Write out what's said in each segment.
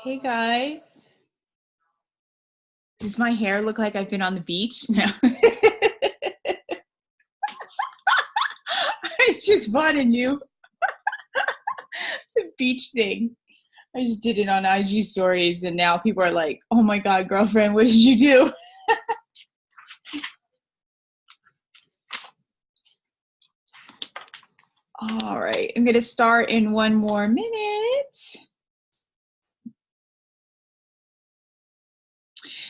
Hey guys, does my hair look like I've been on the beach? No. I just bought a new beach thing. I just did it on IG stories and now people are like, oh my God, girlfriend, what did you do? All right, I'm gonna start in one more minute.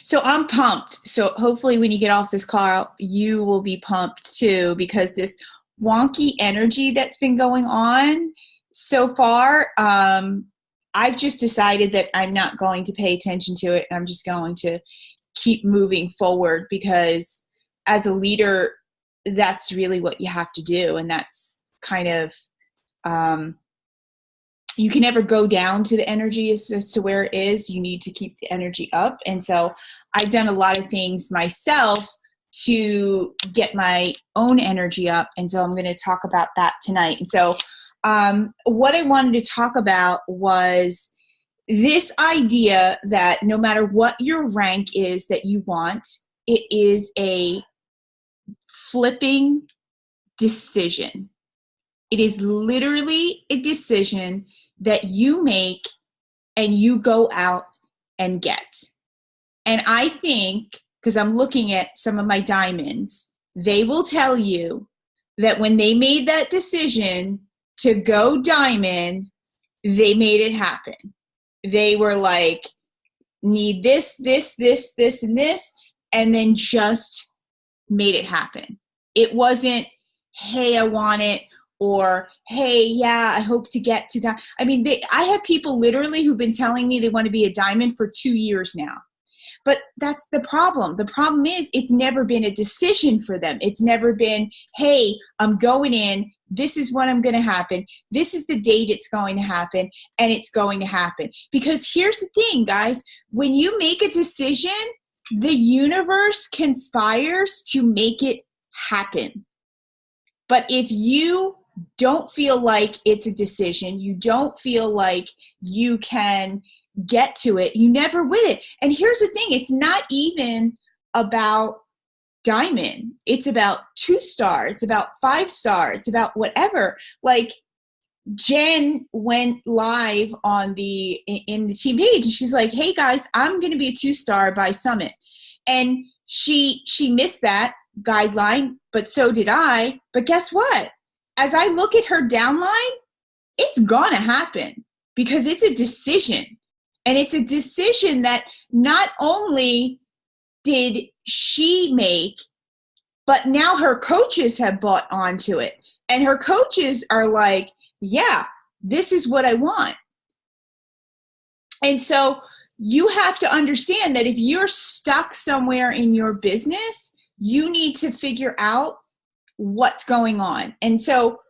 So I'm pumped. So hopefully when you get off this call, you will be pumped too, because this wonky energy that's been going on so far, I've just decided that I'm not going to pay attention to it. I'm just going to keep moving forward, because as a leader, that's really what you have to do. And that's kind of, you can never go down to the energy as to where it is. You need to keep the energy up. And so I've done a lot of things myself to get my own energy up. And so I'm going to talk about that tonight. And so what I wanted to talk about was this idea that no matter what your rank is that you want, it is a flipping decision. It is literally a decision that you make and you go out and get. And I think, because I'm looking at some of my diamonds, they will tell you that when they made that decision to go diamond, they made it happen. They were like, need this, this, this, this, and this, and then just made it happen. It wasn't, hey, I want it, or, hey, yeah, I hope to get to diamond. I mean, I have people literally who've been telling me they want to be a diamond for 2 years now. But that's the problem. The problem is it's never been a decision for them. It's never been, hey, I'm going in. This is when I'm going to happen. This is the date it's going to happen, and it's going to happen. Because here's the thing, guys. When you make a decision, the universe conspires to make it happen. But if you don't feel like it's a decision, you don't feel like you can get to it, you never win it. And here's the thing, it's not even about diamond. It's about 2-star. It's about 5-star. It's about whatever. Like Jen went live in the team page and she's like, hey guys, I'm going to be a 2-star by Summit. And she missed that guideline, but so did I. But guess what? As I look at her downline, it's gonna happen because it's a decision. And it's a decision that not only did she make, but now her coaches have bought onto it. And her coaches are like, yeah, this is what I want. And so you have to understand that if you're stuck somewhere in your business, you need to figure out what's going on. And so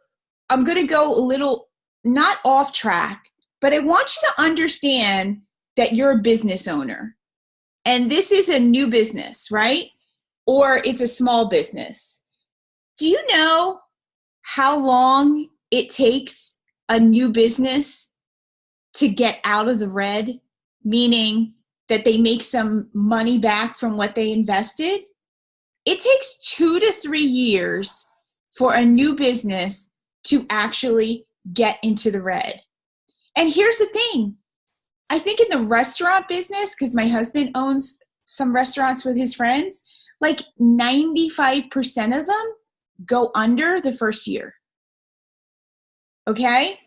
I'm going to go a little, not off track, but I want you to understand that you're a business owner. And this is a new business, right? Or it's a small business. Do you know how long it takes a new business to get out of the red? Meaning that they make some money back from what they invested? It takes 2 to 3 years for a new business to actually get into the red. And here's the thing. I think in the restaurant business, because my husband owns some restaurants with his friends, like 95% of them go under the first year. Okay?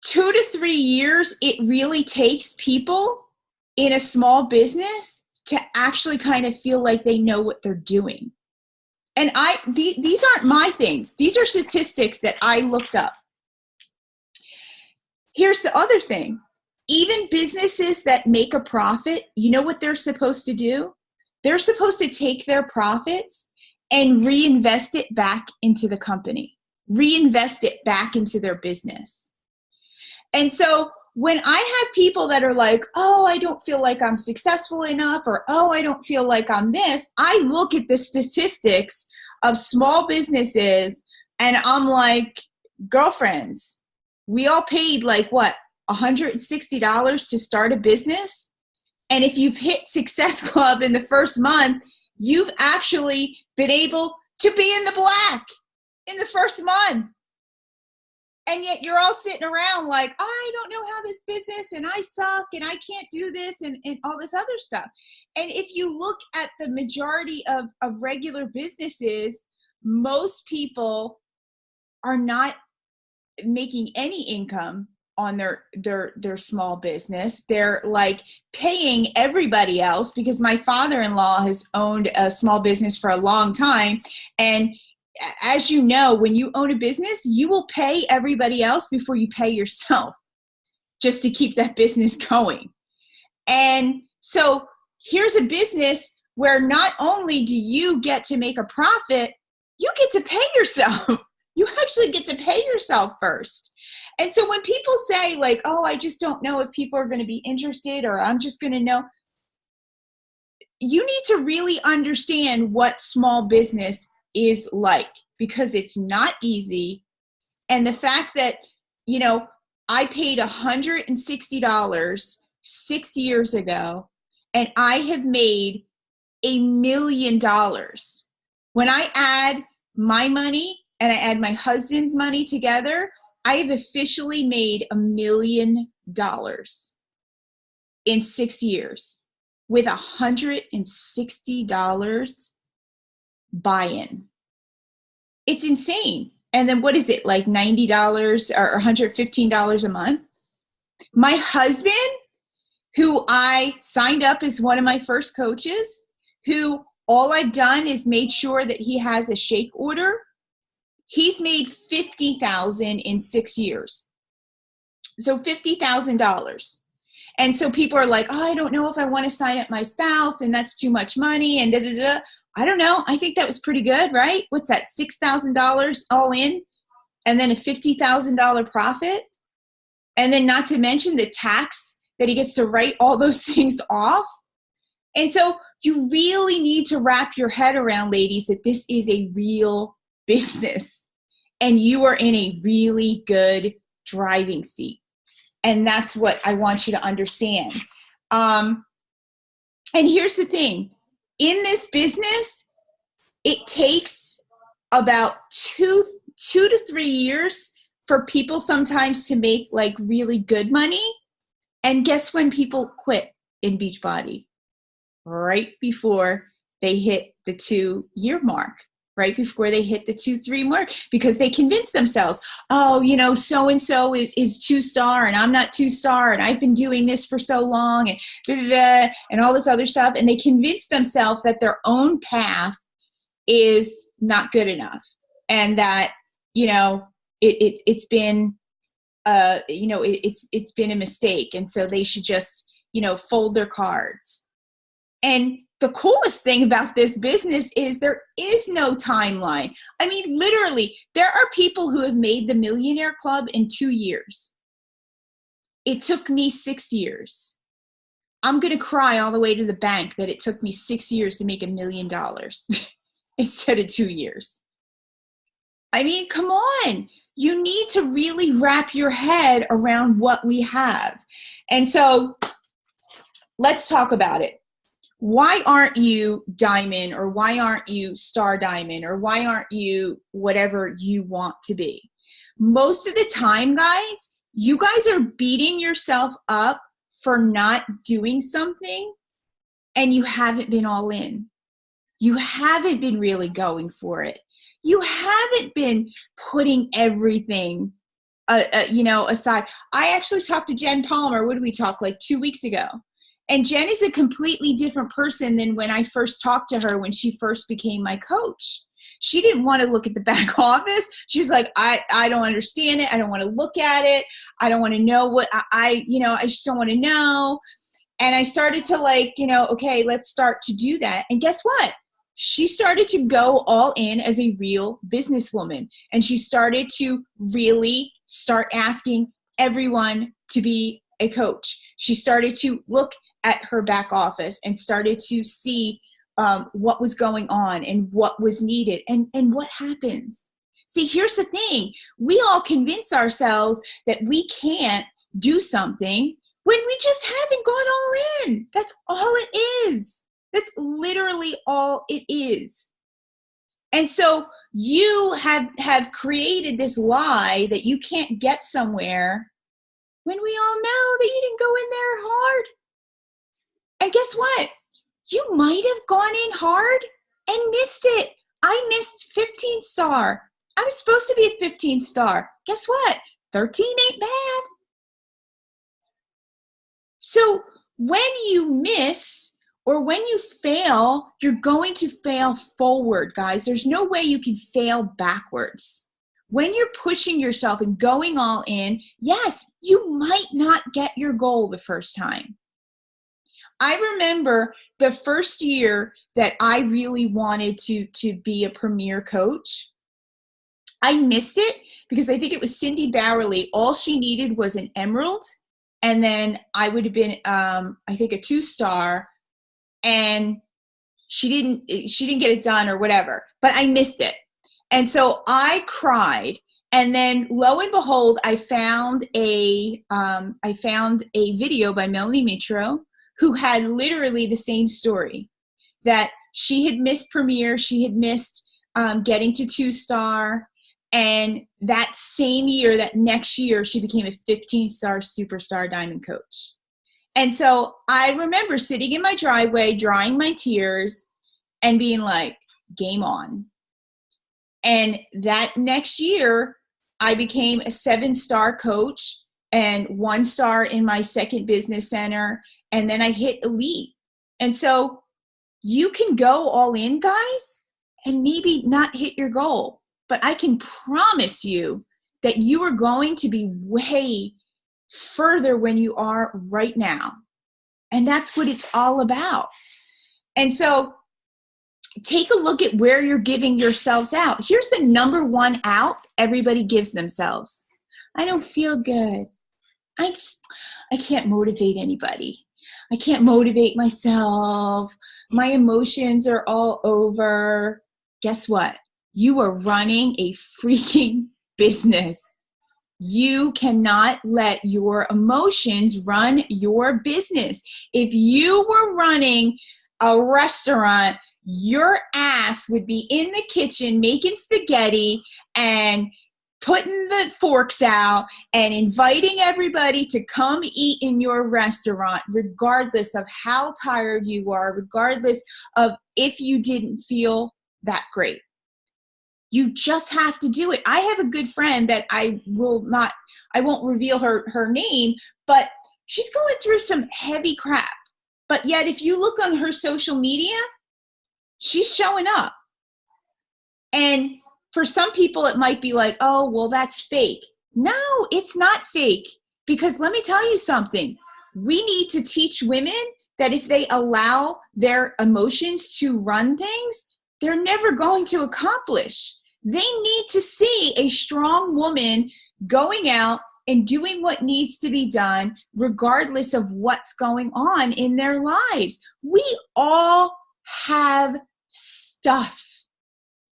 2 to 3 years, it really takes people in a small business to actually kind of feel like they know what they're doing. And these aren't my things. These are statistics that I looked up. Here's the other thing. Even businesses that make a profit, you know what they're supposed to do? they're supposed to take their profits and reinvest it back into the company, reinvest it back into their business. And so when I have people that are like, oh, I don't feel like I'm successful enough, or, oh, I don't feel like I'm this, I look at the statistics of small businesses and I'm like, girlfriends, we all paid like what, $160 to start a business? And if you've hit Success Club in the first month, you've actually been able to be in the black in the first month. And yet you're all sitting around like, I don't know how this business, and I suck, and I can't do this, and all this other stuff. And if you look at the majority of regular businesses, most people are not making any income on their small business. They're like paying everybody else, because my father-in-law has owned a small business for a long time. And as you know, when you own a business, you will pay everybody else before you pay yourself, just to keep that business going. And so here's a business where not only do you get to make a profit, you get to pay yourself. You actually get to pay yourself first. And so when people say like, oh, I just don't know if people are going to be interested, or I'm just going to know, you need to really understand what small business is like, because it's not easy. And the fact that, you know, I paid $160 6 years ago, and I have made $1 million. When I add my money and I add my husband's money together, I have officially made $1 million in 6 years with $160 buy-in. It's insane. And then what is it, like $90 or $115 a month? My husband, who I signed up as one of my first coaches, who all I've done is made sure that he has a shake order, he's made $50,000 in 6 years. So $50,000. And so people are like, oh, I don't know if I want to sign up my spouse, and that's too much money, and da-da-da. I don't know. I think that was pretty good, right? What's that, $6,000 all in, and then a $50,000 profit? And then not to mention the tax that he gets to write all those things off. And so you really need to wrap your head around, ladies, that this is a real business, and you are in a really good driving seat. And that's what I want you to understand. And here's the thing. In this business, it takes about two to 3 years for people sometimes to make like really good money. And guess when people quit in Beachbody? Right before they hit the 2-year mark. Right before they hit the 2-3 mark, because they convince themselves, oh, you know, so-and-so is 2-star and I'm not 2-star, and I've been doing this for so long, and da-da-da, and all this other stuff. And they convince themselves that their own path is not good enough, and that, you know, it's been, you know, it's been a mistake. And so they should just, you know, fold their cards. And the coolest thing about this business is there is no timeline. I mean, literally, there are people who have made the Millionaire Club in 2 years. It took me 6 years. I'm going to cry all the way to the bank that it took me 6 years to make $1 million instead of 2 years. I mean, come on. You need to really wrap your head around what we have. And so let's talk about it. Why aren't you diamond, or why aren't you star diamond, or why aren't you whatever you want to be? Most of the time, guys, you guys are beating yourself up for not doing something, and you haven't been all in. You haven't been really going for it. You haven't been putting everything you know, aside. I actually talked to Jen Palmer. What did we talk, like 2 weeks ago? And Jen is a completely different person than when I first talked to her when she first became my coach. She didn't want to look at the back office. She was like, I don't understand it. I don't want to look at it. I don't want to know what I you know, I just don't want to know. And I started to like, okay, let's start to do that. And guess what? She started to go all in as a real businesswoman. And she started to really start asking everyone to be a coach. She started to look at her back office and started to see what was going on and what was needed and what happens. See, here's the thing. We all convince ourselves that we can't do something when we just haven't gone all in. That's all it is. That's literally all it is. And so you have created this lie that you can't get somewhere when we all know that you didn't go in there hard. And guess what? You might have gone in hard and missed it. I missed 15 star. I was supposed to be a 15 star. Guess what? 13 ain't bad. So when you miss or when you fail, you're going to fail forward, guys. There's no way you can fail backwards. When you're pushing yourself and going all in, yes, you might not get your goal the first time. I remember the first year that I really wanted to be a premier coach. I missed it because I think it was Cindy Bowerly. All she needed was an emerald, and then I would have been, I think, a 2-star, and she didn't get it done or whatever. But I missed it, and so I cried. And then, lo and behold, I found a video by Melanie Mitro, who had literally the same story, that she had missed premiere, she had missed getting to 2-star, and that same year, that next year, she became a 15-star superstar diamond coach. And so I remember sitting in my driveway, drying my tears, and being like, game on. And that next year, I became a 7-star coach and 1 star in my second business center. And then I hit elite. And so you can go all in, guys, and maybe not hit your goal. But I can promise you that you are going to be way further when you are right now. And that's what it's all about. And so take a look at where you're giving yourselves out. Here's the number one out everybody gives themselves. I don't feel good. I can't motivate anybody. I can't motivate myself. My emotions are all over. Guess what? You are running a freaking business. You cannot let your emotions run your business. If you were running a restaurant, your ass would be in the kitchen making spaghetti and putting the forks out and inviting everybody to come eat in your restaurant, regardless of how tired you are, regardless of if you didn't feel that great. You just have to do it. I have a good friend that I won't reveal her name, but she's going through some heavy crap. But yet, if you look on her social media, she's showing up. And for some people, it might be like, oh, well, that's fake. No, it's not fake. Because let me tell you something. We need to teach women that if they allow their emotions to run things, they're never going to accomplish. They need to see a strong woman going out and doing what needs to be done, regardless of what's going on in their lives. We all have stuff.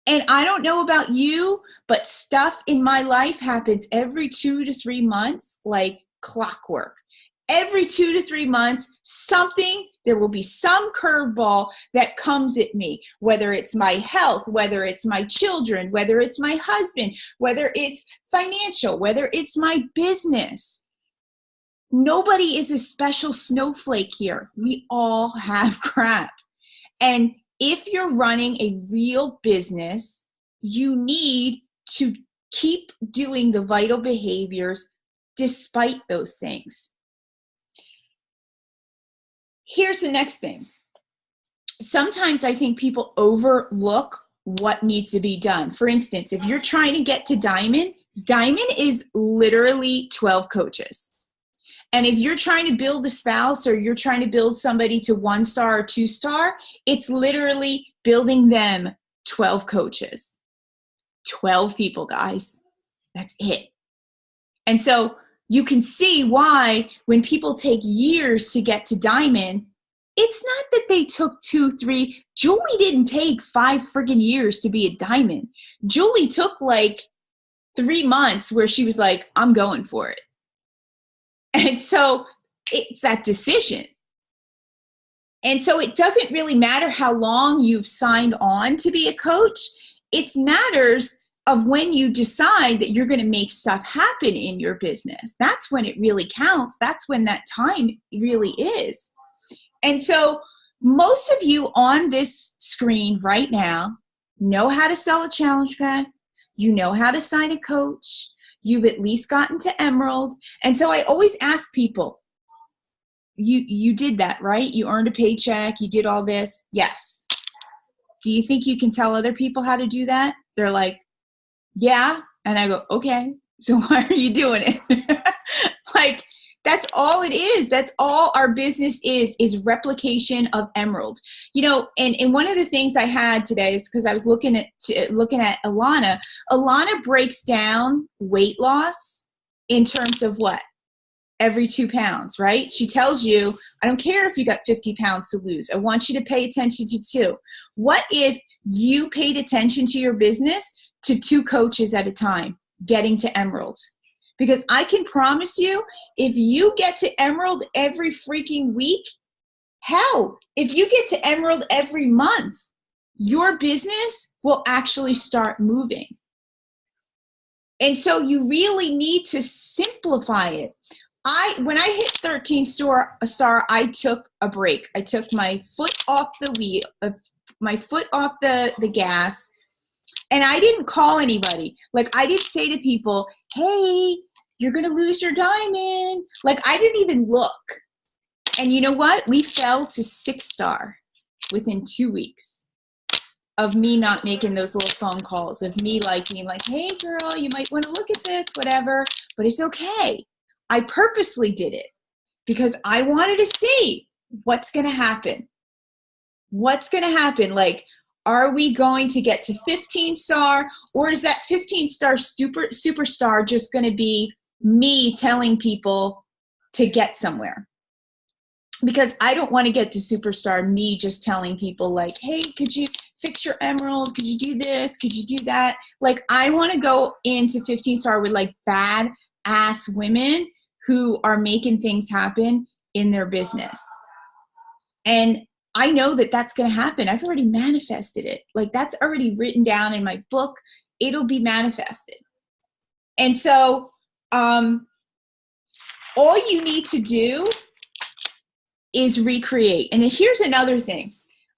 And I don't know about you, but stuff in my life happens every 2 to 3 months, like clockwork. Every 2 to 3 months, there will be some curveball that comes at me, whether it's my health, whether it's my children, whether it's my husband, whether it's financial, whether it's my business. Nobody is a special snowflake here. We all have crap. And if you're running a real business, you need to keep doing the vital behaviors despite those things. Here's the next thing. Sometimes I think people overlook what needs to be done. For instance, if you're trying to get to diamond is literally 12 coaches. And if you're trying to build a spouse or you're trying to build somebody to 1-star or 2-star, it's literally building them 12 coaches, 12 people, guys. That's it. And so you can see why when people take years to get to diamond, it's not that they took 2, 3. Julie didn't take 5 friggin' years to be a diamond. Julie took like 3 months where she was like, I'm going for it. And so it's that decision. And so it doesn't really matter how long you've signed on to be a coach. It matters of when you decide that you're going to make stuff happen in your business. That's when it really counts. That's when that time really is. And so most of you on this screen right now know how to sell a challenge pack. You know how to sign a coach. You've at least gotten to Emerald. And so I always ask people, you did that, right? You earned a paycheck. You did all this. Yes. Do you think you can tell other people how to do that? They're like, yeah. And I go, okay, so why are you doing it? Like, that's all it is. That's all our business is replication of Emerald. You know, and one of the things I had today is because I was looking at Alana. Alana breaks down weight loss in terms of what? Every 2 pounds, right? She tells you, I don't care if you got 50 pounds to lose. I want you to pay attention to 2. What if you paid attention to your business to 2 coaches at a time, getting to Emerald? Because I can promise you, if you get to Emerald every freaking week, hell, if you get to Emerald every month, your business will actually start moving. And so you really need to simplify it. When I hit 13 star, I took a break. I took my foot off the wheel, my foot off the gas, and I didn't call anybody. Like, I didn't say to people, hey, you're going to lose your diamond. Like, I didn't even look. And you know what? We fell to 6-star within 2 weeks of me not making those little phone calls, of me like being like, hey, girl, you might want to look at this, whatever. But it's okay. I purposely did it because I wanted to see what's going to happen. What's going to happen? Like, are we going to get to 15-star, or is that 15-star superstar just going to be me telling people to get somewhere? Because I don't want to get to superstar, me just telling people like, hey, could you fix your Emerald? Could you do this? Could you do that? Like, I want to go into 15-star with like bad-ass women who are making things happen in their business. And I know that that's going to happen. I've already manifested it. Like, that's already written down in my book. It'll be manifested. And so all you need to do is recreate. And here's another thing.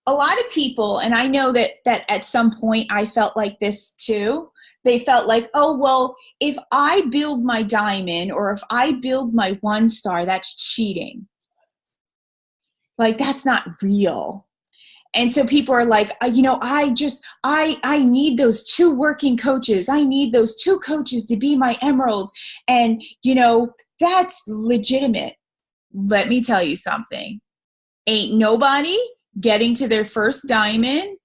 A lot of people, and I know that at some point I felt like this too, they felt like, oh, well, if I build my diamond or if I build my 1-star, that's cheating. Like, that's not real. And so people are like, you know, I need those 2 working coaches. I need those 2 coaches to be my emeralds. And, you know, that's legitimate. Let me tell you something. Ain't nobody getting to their first diamond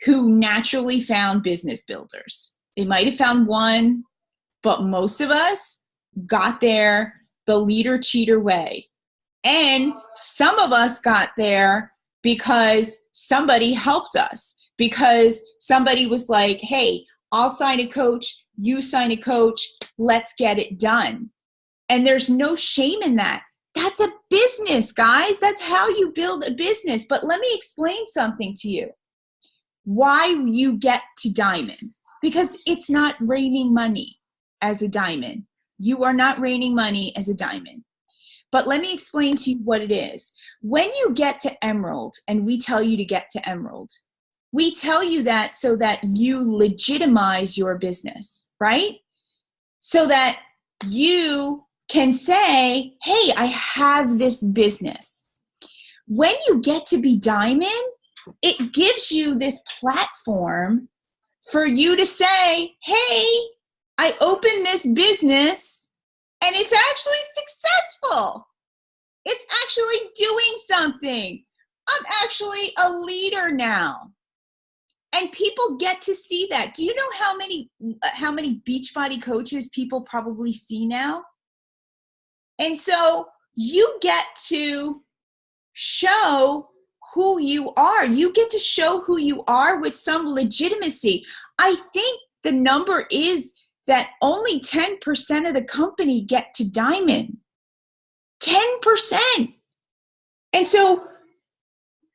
who naturally found business builders. They might have found one, but most of us got there the leader cheater way. And some of us got there because somebody helped us, because somebody was like, hey, I'll sign a coach, you sign a coach, let's get it done. And there's no shame in that. That's a business, guys. That's how you build a business. But let me explain something to you. Why you get to diamond. Because it's not raining money as a diamond. You are not raining money as a diamond. But let me explain to you what it is. When you get to Emerald, and we tell you to get to Emerald, we tell you that so that you legitimize your business, right? So that you can say, hey, I have this business. When you get to be diamond, it gives you this platform for you to say, hey, I opened this business and it's actually successful. It's actually doing something. I'm actually a leader now. And people get to see that. Do you know how many Beachbody coaches people probably see now? And so you get to show who you are. You get to show who you are with some legitimacy. I think the number is that only 10% of the company get to diamond. 10%. And so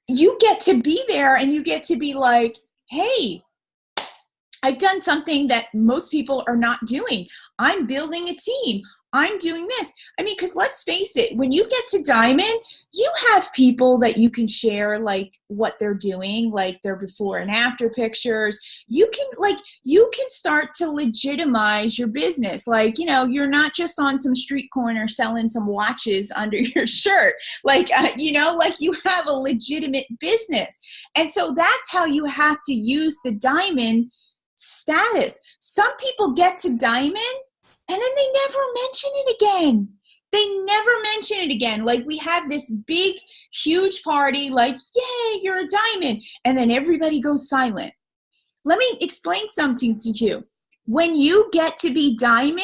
you get to be there and you get to be like, hey, I've done something that most people are not doing. I'm building a team. I'm doing this. I mean, because let's face it, when you get to diamond, you have people that you can share like what they're doing, like their before and after pictures. You can start to legitimize your business. Like, you know, you're not just on some street corner selling some watches under your shirt. Like, you have a legitimate business. And so that's how you have to use the diamond status. Some people get to diamond and then they never mention it again. They never mention it again. Like, we have this big, huge party, like, yay, you're a diamond. And then everybody goes silent. Let me explain something to you. When you get to be diamond,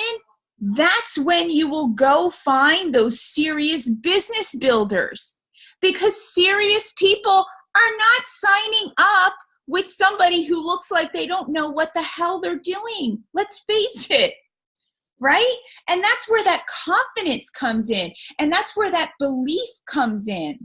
that's when you will go find those serious business builders. Because serious people are not signing up with somebody who looks like they don't know what the hell they're doing. Let's face it. Right? And that's where that confidence comes in. And that's where that belief comes in.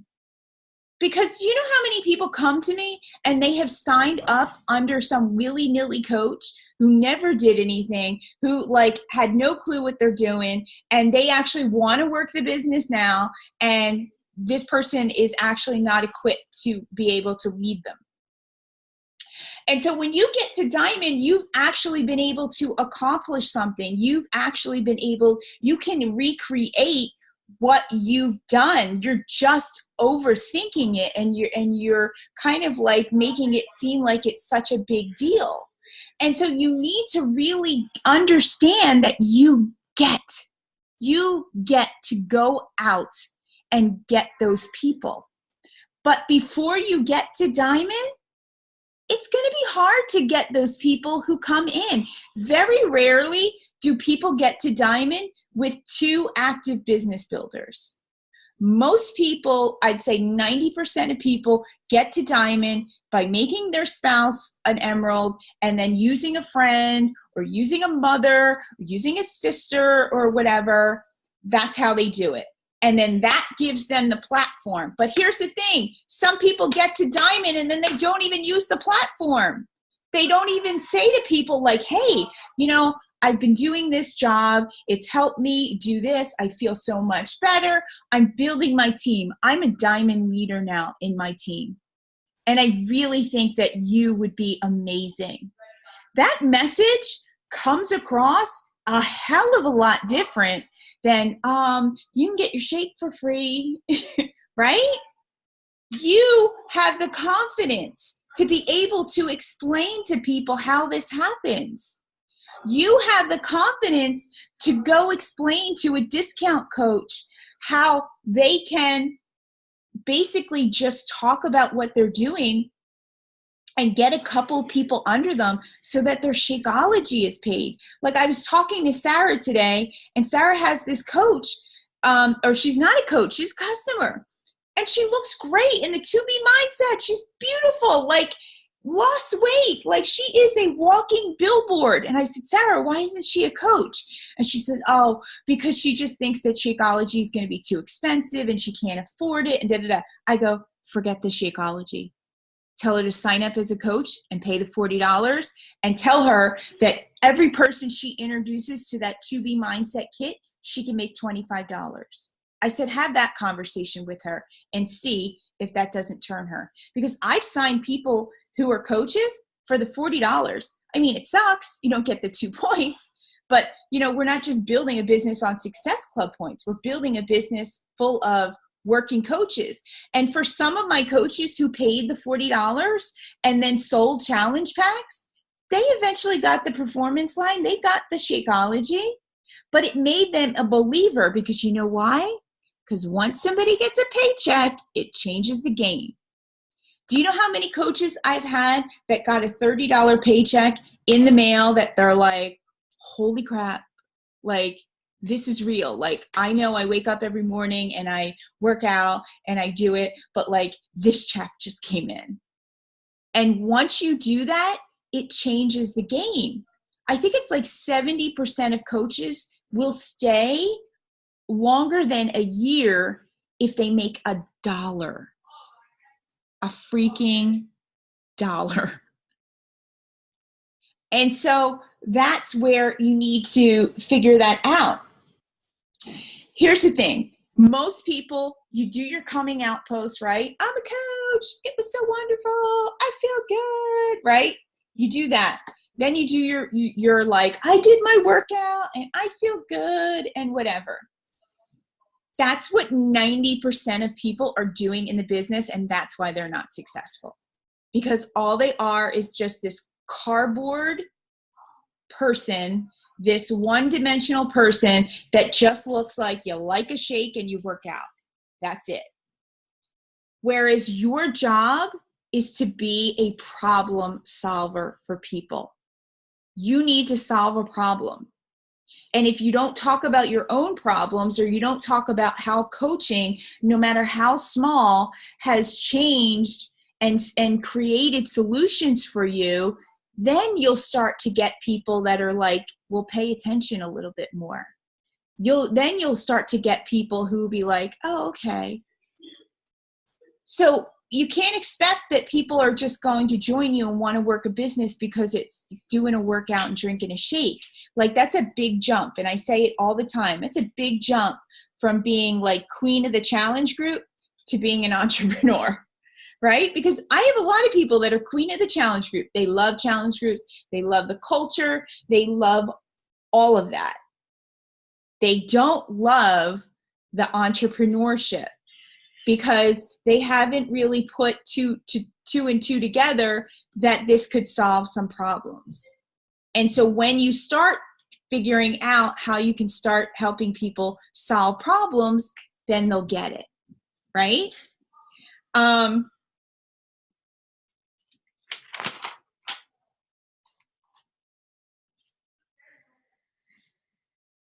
Because you know how many people come to me and they have signed up under some willy-nilly coach who never did anything, who like had no clue what they're doing, and they actually want to work the business now, and this person is actually not equipped to be able to lead them. And so when you get to diamond, you've actually been able to accomplish something. You've actually been able, you can recreate what you've done. You're just overthinking it, and you're kind of like making it seem like it's such a big deal. And so you need to really understand that you get to go out and get those people. But before you get to diamond, it's going to be hard to get those people who come in. Very rarely do people get to diamond with 2 active business builders. Most people, I'd say 90% of people, get to diamond by making their spouse an emerald and then using a friend or using a mother or using a sister or whatever. That's how they do it. And then that gives them the platform. But here's the thing. Some people get to diamond and then they don't even use the platform. They don't even say to people like, hey, you know, I've been doing this job. It's helped me do this. I feel so much better. I'm building my team. I'm a diamond leader now in my team. And I really think that you would be amazing. That message comes across a hell of a lot different than you can get your shake for free, right? You have the confidence to be able to explain to people how this happens. You have the confidence to go explain to a discount coach how they can basically just talk about what they're doing and get a couple people under them so that their Shakeology is paid. Like, I was talking to Sarah today, and Sarah has this coach, or she's not a coach, she's a customer. And she looks great in the 2B mindset. She's beautiful, like lost weight. Like, she is a walking billboard. And I said, Sarah, why isn't she a coach? And she said, oh, because she just thinks that Shakeology is going to be too expensive and she can't afford it and da-da-da. I go, forget the Shakeology. Tell her to sign up as a coach and pay the $40, and tell her that every person she introduces to that 2B mindset kit, she can make $25. I said, have that conversation with her and see if that doesn't turn her. Because I've signed people who are coaches for the $40. I mean, it sucks. You don't get the 2 points, but you know, we're not just building a business on Success Club points. We're building a business full of working coaches. And for some of my coaches who paid the $40 and then sold challenge packs, they eventually got the performance line. They got the Shakeology, but it made them a believer, because you know why? Because once somebody gets a paycheck, it changes the game. Do you know how many coaches I've had that got a $30 paycheck in the mail that they're like, holy crap, like, this is real. Like, I know I wake up every morning and I work out and I do it, but like, this check just came in. And once you do that, it changes the game. I think it's like 70% of coaches will stay longer than a year if they make $1. A freaking dollar. And so that's where you need to figure that out. Here's the thing. Most people, you do your coming out post, right? I'm a coach. It was so wonderful. I feel good, right? You do that. Then you do your like, I did my workout and I feel good and whatever. That's what 90% of people are doing in the business, and that's why they're not successful. Because all they are is just this cardboard person, this one-dimensional person that just looks like you like a shake and you work out. That's it. Whereas your job is to be a problem solver for people. You need to solve a problem. And if you don't talk about your own problems, or you don't talk about how coaching, no matter how small, has changed and created solutions for you, then you'll start to get people that are like, will pay attention a little bit more. You'll start to get people who will be like, oh, okay. So you can't expect that people are just going to join you and want to work a business because it's doing a workout and drinking a shake. Like, that's a big jump. And I say it all the time. It's a big jump from being like queen of the challenge group to being an entrepreneur, right? Because I have a lot of people that are queen of the challenge group. They love challenge groups. They love the culture. They love all of that. They don't love the entrepreneurship, because they haven't really put two and two together that this could solve some problems. And so when you start figuring out how you can start helping people solve problems, then they'll get it, right?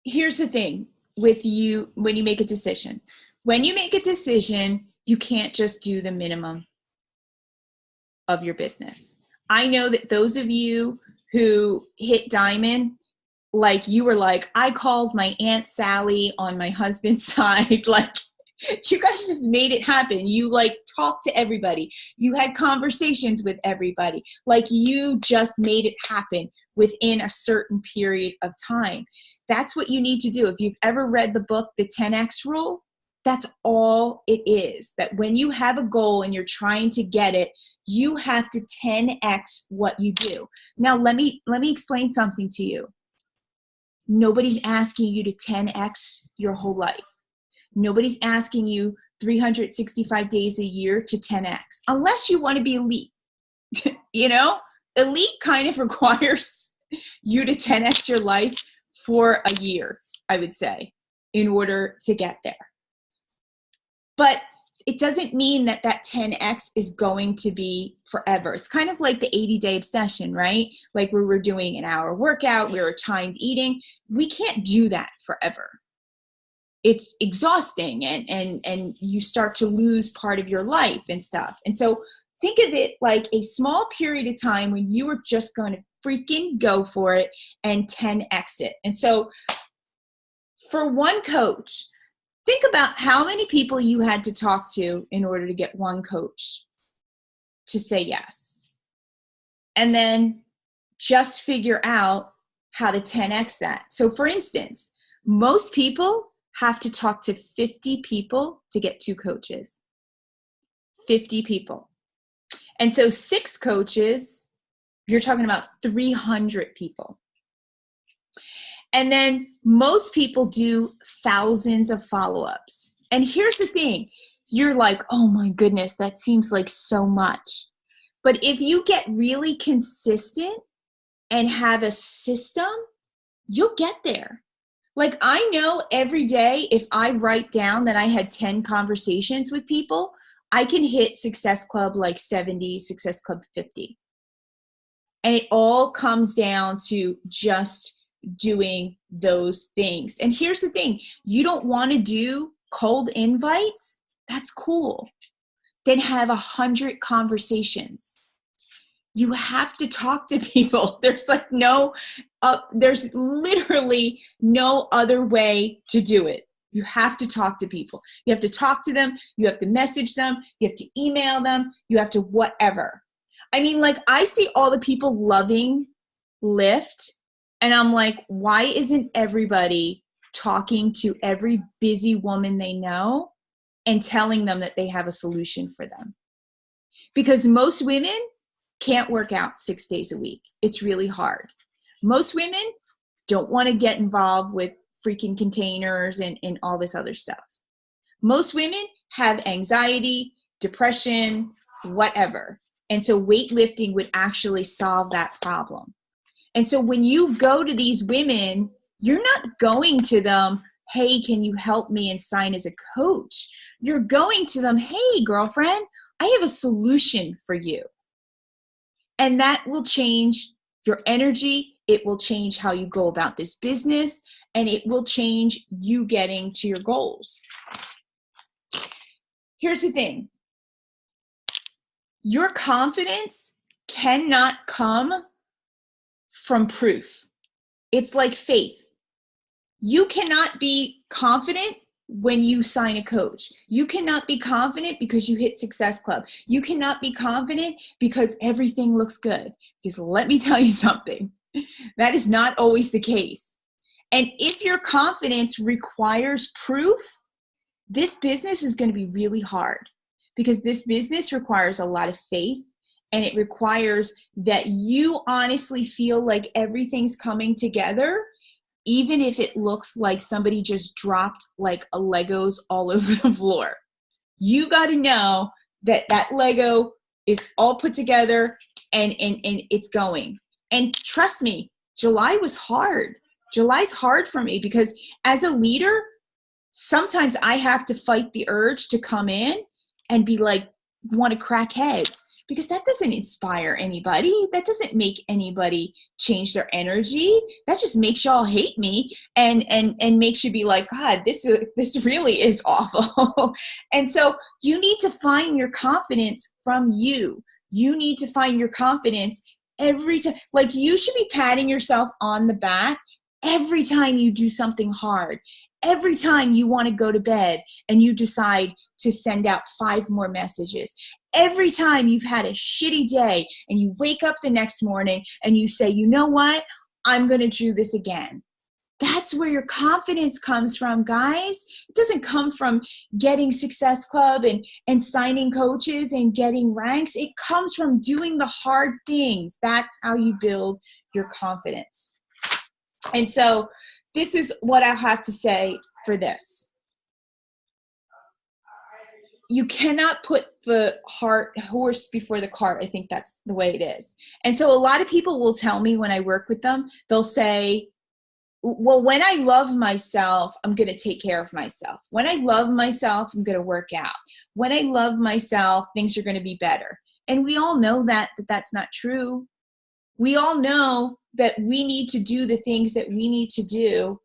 Here's the thing with you when you make a decision. When you make a decision, you can't just do the minimum of your business. I know that those of you who hit diamond, like you were like, I called my Aunt Sally on my husband's side. Like, you guys just made it happen. You like talked to everybody. You had conversations with everybody. Like, you just made it happen within a certain period of time. That's what you need to do. If you've ever read the book, The 10X Rule, that's all it is. That when you have a goal and you're trying to get it, you have to 10X what you do. Now, let me explain something to you. Nobody's asking you to 10X your whole life. Nobody's asking you 365 days a year to 10X, unless you want to be elite. You know, elite kind of requires you to 10X your life for a year, I would say, in order to get there. But it doesn't mean that 10X is going to be forever. It's kind of like the 80-day obsession, right? Like, where we're doing an hour workout, we're timed eating. We can't do that forever. It's exhausting, and you start to lose part of your life and stuff. And so think of it like a small period of time when you are just going to freaking go for it and 10X it. And so for one coach, think about how many people you had to talk to in order to get one coach to say yes. And then just figure out how to 10X that. So for instance, most people have to talk to 50 people to get 2 coaches. 50 people. And so 6 coaches, you're talking about 300 people. And then most people do thousands of follow-ups. And here's the thing. You're like, oh my goodness, that seems like so much. But if you get really consistent and have a system, you'll get there. Like, I know every day if I write down that I had 10 conversations with people, I can hit Success Club like 70, Success Club 50. And it all comes down to just doing those things. And here's the thing, you don't want to do cold invites? That's cool. Then have 100 conversations. You have to talk to people. There's like there's literally no other way to do it. You have to talk to people. You have to talk to them. You have to message them. You have to email them. You have to whatever. I mean, like, I see all the people loving Lyft, and I'm like, why isn't everybody talking to every busy woman they know and telling them that they have a solution for them? Because most women can't work out 6 days a week. It's really hard. Most women don't want to get involved with freaking containers and all this other stuff. Most women have anxiety, depression, whatever. And so weightlifting would actually solve that problem. And so when you go to these women, you're not going to them, hey, can you help me and sign as a coach? You're going to them, hey, girlfriend, I have a solution for you. And that will change your energy. It will change how you go about this business, and it will change you getting to your goals. Here's the thing. Your confidence cannot come from proof. It's like faith. You cannot be confident when you sign a coach. You cannot be confident because you hit Success Club. You cannot be confident because everything looks good. Because let me tell you something, that is not always the case. And if your confidence requires proof, this business is going to be really hard, because this business requires a lot of faith, and it requires that you honestly feel like everything's coming together, even if it looks like somebody just dropped like a Legos all over the floor. You got to know that that Lego is all put together and it's going. And trust me, July was hard. July's hard for me because as a leader, sometimes I have to fight the urge to come in and be like, want to crack heads, because that doesn't inspire anybody. That doesn't make anybody change their energy. That just makes y'all hate me and makes you be like, God, this really is awful. And so you need to find your confidence from you. You need to find your confidence every time. Like, you should be patting yourself on the back every time you do something hard. Every time you want to go to bed and you decide to send out 5 more messages. Every time you've had a shitty day and you wake up the next morning and you say, you know what? I'm going to do this again. That's where your confidence comes from, guys. It doesn't come from getting Success Club and signing coaches and getting ranks. It comes from doing the hard things. That's how you build your confidence. And so this is what I have to say for this. You cannot put the horse before the cart. I think that's the way it is. And so a lot of people will tell me when I work with them, they'll say, well, when I love myself, I'm going to take care of myself. When I love myself, I'm going to work out. When I love myself, things are going to be better. And we all know that that's not true. We all know that we need to do the things that we need to do,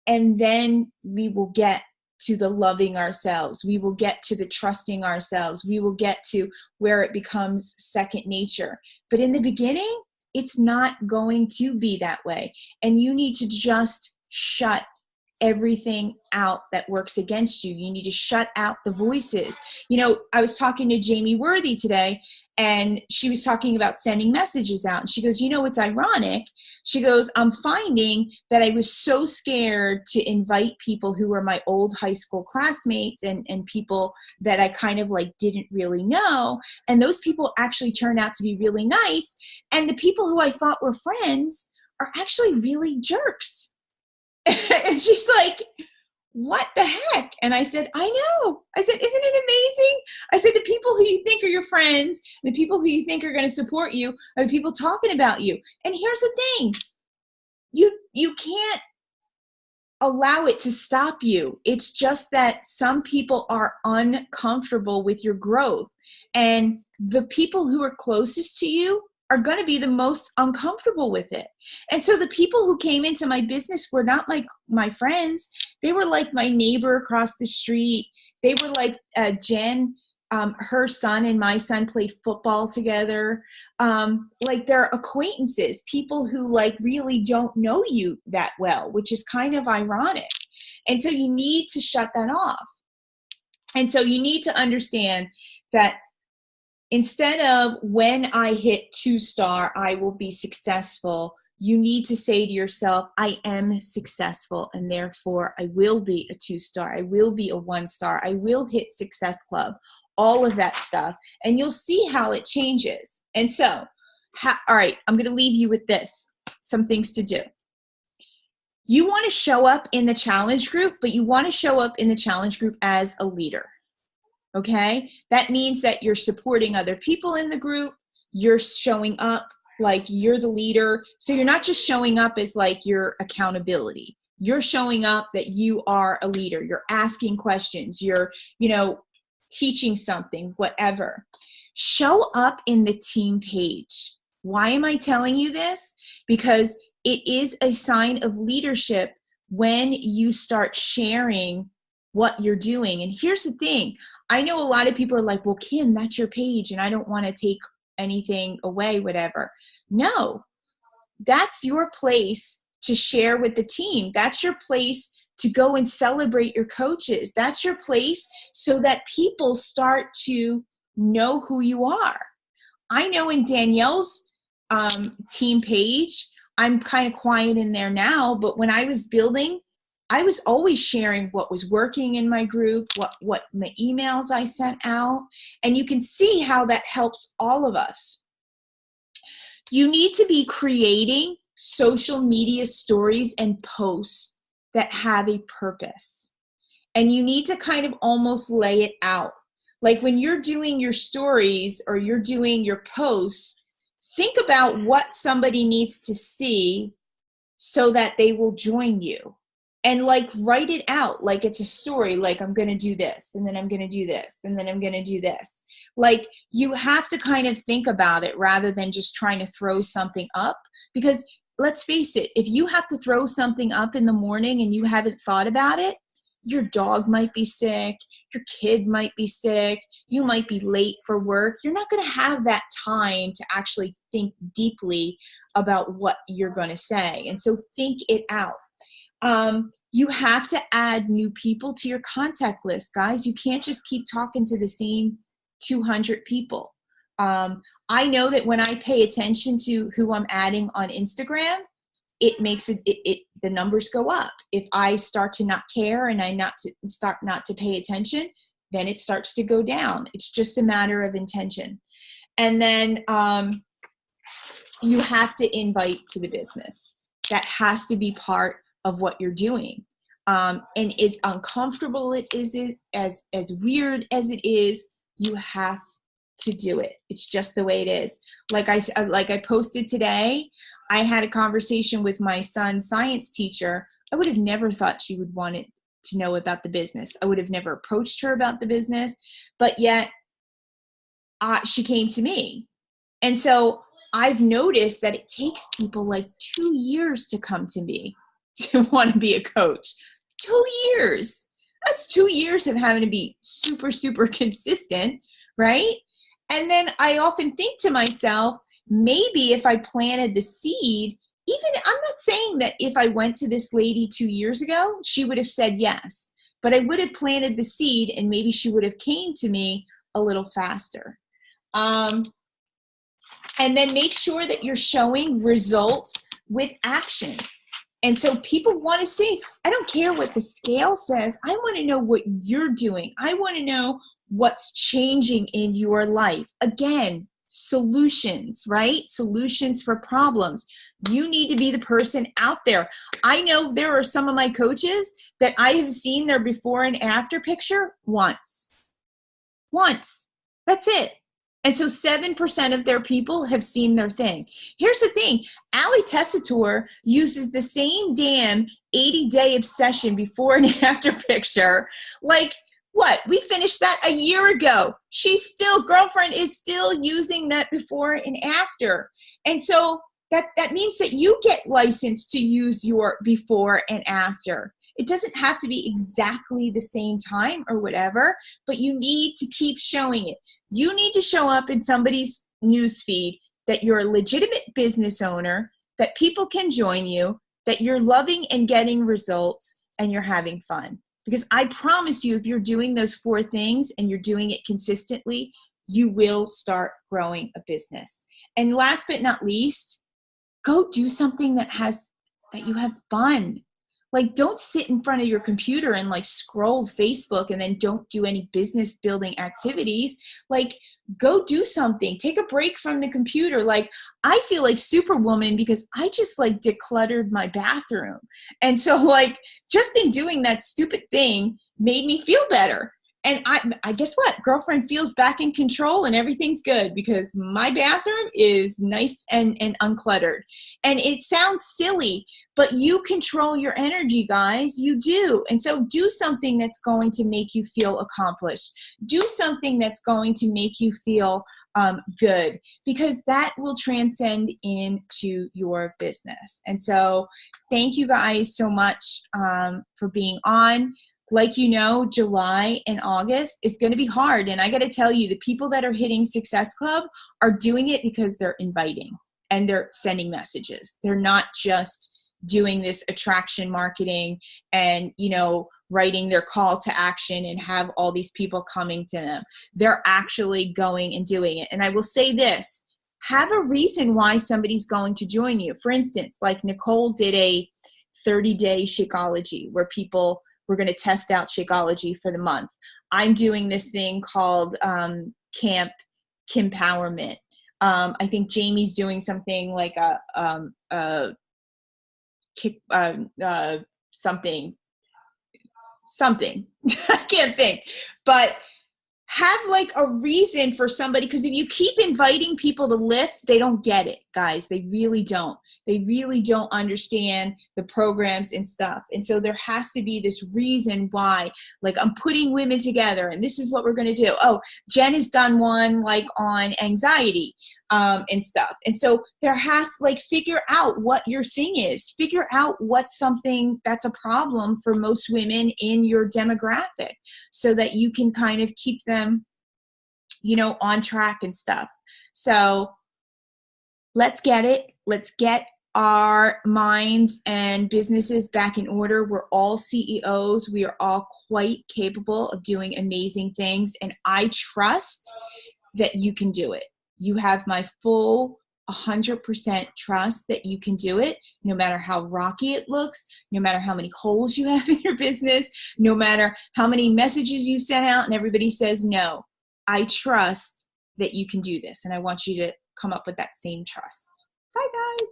and then we will get to the loving ourselves. We will get to the trusting ourselves. We will get to where it becomes second nature. But in the beginning, it's not going to be that way. And you need to just shut everything out that works against you. You need to shut out the voices. You know, I was talking to Jamie Worthy today, and she was talking about sending messages out. And she goes, you know, it's ironic. She goes, I'm finding that I was so scared to invite people who were my old high school classmates and people that I kind of like didn't really know. And those people actually turned out to be really nice. And the people who I thought were friends are actually really jerks. And she's like, what the heck? And I said, I know. I said, isn't it amazing? I said, the people who you think are your friends, the people who you think are going to support you are the people talking about you. And here's the thing. You can't allow it to stop you. It's just that some people are uncomfortable with your growth. And the people who are closest to you are going to be the most uncomfortable with it. And so the people who came into my business were not like my friends. They were like my neighbor across the street. They were like Jen, her son and my son played football together. Like they're acquaintances, people who like really don't know you that well, which is kind of ironic. And so you need to shut that off. And so you need to understand that instead of when I hit 2-star, I will be successful, you need to say to yourself, I am successful, and therefore I will be a 2-star. I will be a 1-star. I will hit Success Club, all of that stuff. And you'll see how it changes. And so, all right, I'm going to leave you with this, some things to do. You want to show up in the challenge group, but you want to show up in the challenge group as a leader. Okay? That means that you're supporting other people in the group. You're showing up like you're the leader. So you're not just showing up as like your accountability. You're showing up that you are a leader. You're asking questions. You're, teaching something, whatever. Show up in the team page. Why am I telling you this? Because it is a sign of leadership when you start sharing what you're doing. And here's the thing. I know a lot of people are like, well, Kim, that's your page and I don't want to take anything away, whatever. No, that's your place to share with the team. That's your place to go and celebrate your coaches. That's your place so that people start to know who you are. I know in Danielle's team page, I'm kind of quiet in there now, but when I was building, I was always sharing what was working in my group, what my emails I sent out, and you can see how that helps all of us. You need to be creating social media stories and posts that have a purpose. And you need to kind of almost lay it out. Like when you're doing your stories or you're doing your posts, think about what somebody needs to see so that they will join you. And like write it out like it's a story, like I'm going to do this, and then I'm going to do this, and then I'm going to do this. Like you have to kind of think about it rather than just trying to throw something up. Because let's face it, if you have to throw something up in the morning and you haven't thought about it, your dog might be sick, your kid might be sick, you might be late for work. You're not going to have that time to actually think deeply about what you're going to say. And so think it out. You have to add new people to your contact list, guys. You can't just keep talking to the same 200 people. I know that when I pay attention to who I'm adding on Instagram, it makes the numbers go up. If I start to not care and I start not to pay attention, then it starts to go down. It's just a matter of intention. And then you have to invite to the business. That has to be part of what you're doing. And as uncomfortable it is, as weird as it is, you have to do it. It's just the way it is. Like I posted today, I had a conversation with my son's science teacher. I would have never thought she would want it to know about the business. I would have never approached her about the business, but yet she came to me. And so I've noticed that it takes people like 2 years to come to me to want to be a coach. 2 years. That's 2 years of having to be super, super consistent, right? And then I often think to myself, maybe if I planted the seed, I'm not saying that if I went to this lady 2 years ago, she would have said yes, but I would have planted the seed and maybe she would have came to me a little faster. And then make sure that you're showing results with action. And so people want to see, I don't care what the scale says. I want to know what you're doing. I want to know what's changing in your life. Again, solutions, right? Solutions for problems. You need to be the person out there. I know there are some of my coaches that I have seen their before and after picture once. That's it. And so 7% of their people have seen their thing. Here's the thing. Ali Tessitore uses the same damn 80-day obsession before and after picture. Like, what? We finished that a year ago. She's still, girlfriend is still using that before and after. And so that means that you get licensed to use your before and after. It doesn't have to be exactly the same time or whatever, but you need to keep showing it. You need to show up in somebody's newsfeed that you're a legitimate business owner, that people can join you, that you're loving and getting results, and you're having fun. Because I promise you, if you're doing those 4 things and you're doing it consistently, you will start growing a business. And last but not least, go do something that you have fun. Like, don't sit in front of your computer and like scroll Facebook and then don't do any business building activities. Like, go do something. Take a break from the computer. Like, I feel like Superwoman because I just like decluttered my bathroom. And so like just in doing that stupid thing made me feel better. And I guess what? Girlfriend feels back in control and everything's good because my bathroom is nice and uncluttered. And it sounds silly, but you control your energy, guys. You do. And so do something that's going to make you feel accomplished. Do something that's going to make you feel good, because that will transcend into your business. And so thank you guys so much for being on. Like, you know, July and August is going to be hard. And I got to tell you, the people that are hitting Success Club are doing it because they're inviting and they're sending messages. They're not just doing this attraction marketing and, you know, writing their call to action and have all these people coming to them. They're actually going and doing it. And I will say this, have a reason why somebody's going to join you. For instance, like Nicole did a 30-day Shakeology where we're going to test out Shakeology for the month. I'm doing this thing called Camp Kimpowerment. I think Jamie's doing something like something. I can't think. But have like a reason for somebody, because if you keep inviting people to lift, they don't get it, guys. They really don't. They really don't understand the programs and stuff. And so there has to be this reason why, like, I'm putting women together and this is what we're going to do. Oh, Jen has done one like on anxiety and stuff. And so there has to, like, figure out what your thing is. Figure out what's something that's a problem for most women in your demographic so that you can kind of keep them, you know, on track and stuff. So let's get it. Let's get our minds and businesses back in order. We're all CEOs. We are all quite capable of doing amazing things. And I trust that you can do it. You have my full 100% trust that you can do it, no matter how rocky it looks, no matter how many holes you have in your business, no matter how many messages you sent out and everybody says no. I trust that you can do this, and I want you to come up with that same trust. Bye, guys.